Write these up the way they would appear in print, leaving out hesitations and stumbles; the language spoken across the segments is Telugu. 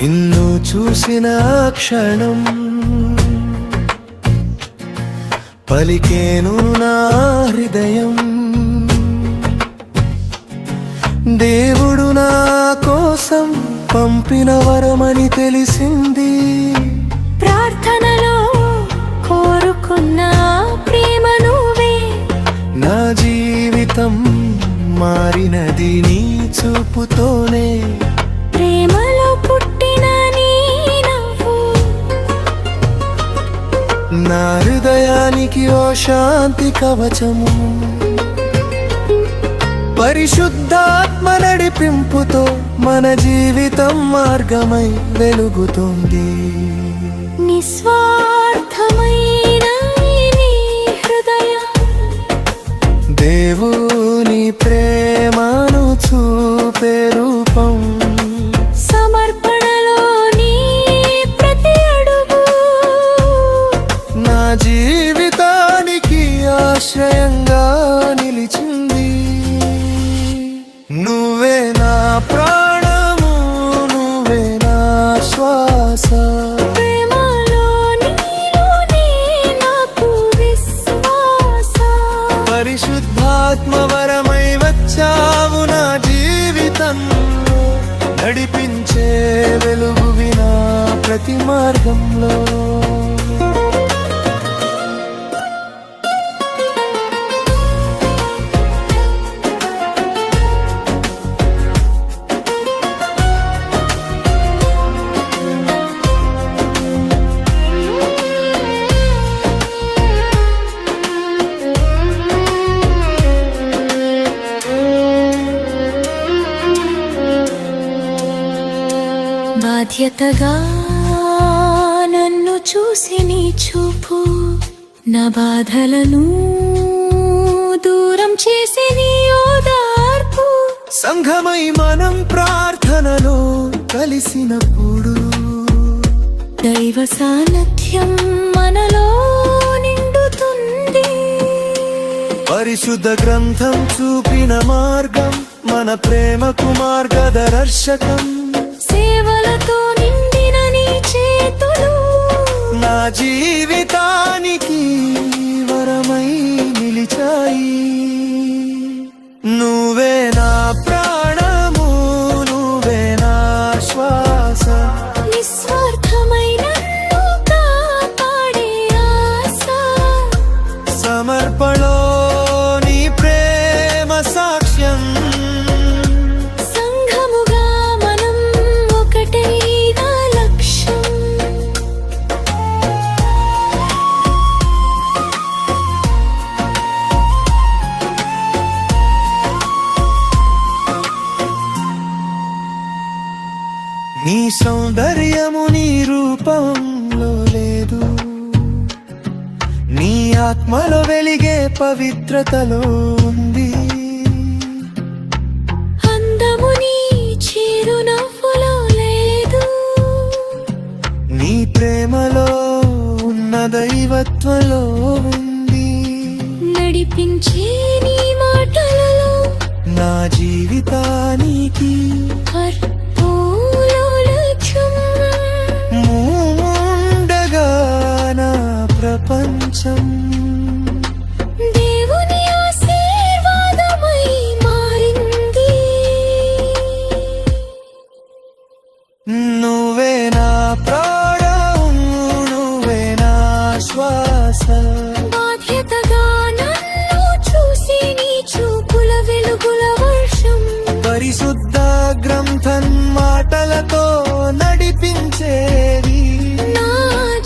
నిన్ను చూసిన క్షణం పలికేను నా హృదయం. దేవుడు నా కోసం పంపిన వరమని తెలిసింది. ప్రార్థనలో కోరుకున్న ప్రేమ నువ్వే. నా జీవితం మారినది నీ చూపుతోనే. ప్రేమలో పుట్టిన నీ నవ్వు నా హృదయానికి ఓ శాంతి కవచము. పరిశుద్ధాత్మ నడిపింపుతో మన జీవితం మార్గమై వెలుగుతుంది. నిస్వార్థమైన నీ హృదయం దేవుని ప్రేమను చూపే రూపం. సమర్పణలో నీ ప్రతి అడుగు నా జీవితానికి ఆశ్రయంగా నిలిచింది. నువ్వే నా ప్రాణము, నువ్వే నా శ్వాస. ప్రేమలో నీలోనే నాకు విశ్వాస. పరిశుద్ధాత్మ వరమై వచ్చావు నా జీవితంలో. నడిపించే వెలుగువి నా ప్రతి మార్గంలో. బాధ్యతగా నన్ను చూసి నీ చూపు నా బాధలను దూరం చేసి నీ ఓదార్పు. సంఘమై మనం ప్రార్థనలో కలిసినప్పుడు దైవ సాన్నిధ్యం మనలో నిండుతుంది. పరిశుద్ధ గ్రంథం చూపిన మార్గం మన ప్రేమకు మార్గదర్శకం. సేవలతో నిండిన నీ చేతులు నా జీవితానికి వరమై నిలిచాయి. నువ్వే నా ప్రాణము, నువ్వే నా శ్వాస. నిస్వార్థమైన నన్ను కాపాడే ఆశ. సమర్పణలో నీ ప్రేమ సాక్ష్యం. సంఘముగా మనం ఒకటే నా లక్ష్యం. నీ సౌందర్యము నీ రూపంలో లేదు. నీ ఆత్మలో వెలిగే పవిత్రతలో ఉంది. అందము నీ చిరునవ్వులో లేదు. నీ ప్రేమలో ఉన్న దైవత్వంలో ఉంది. నడిపించే నీ మాటలలో నా జీవితానికి మూండగా నా ప్రపంచం. దేవుని ఆశీర్వాదమై మారింది. నువ్వే నా ప్రాణం, నువ్వే నా శ్వాస. బాధ్యతగా నన్ను చూసి నీ చూపుల వెలుగుల వర్షం. పరిశుద్ధ గ్రంథం మాటలతో నడిపించేవి. నా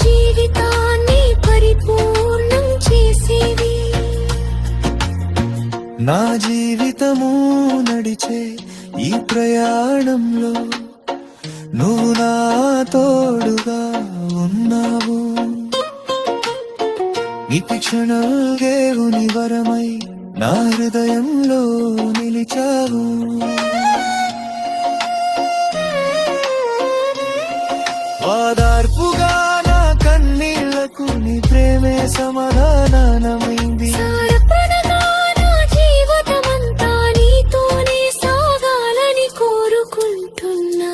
జీవితాన్ని పరిపూర్ణం చేసేవి. నా జీవితము నడిచే ఈ ప్రయాణంలో నువ్వు నా తోడుగా ఉన్నావు. నిత్య క్షణం దేవుని వరమై నా హృదయంలో నిలిచావు. వాదార్పుగా నా కన్నీళ్లకు నీ ప్రేమే సమాధానమైంది. సమర్పణగా నా జీవితమంతా నీతోనే సాగాలని కోరుకుంటున్నా.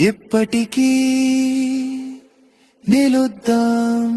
ఎప్పటికీ నిలుద్దాం.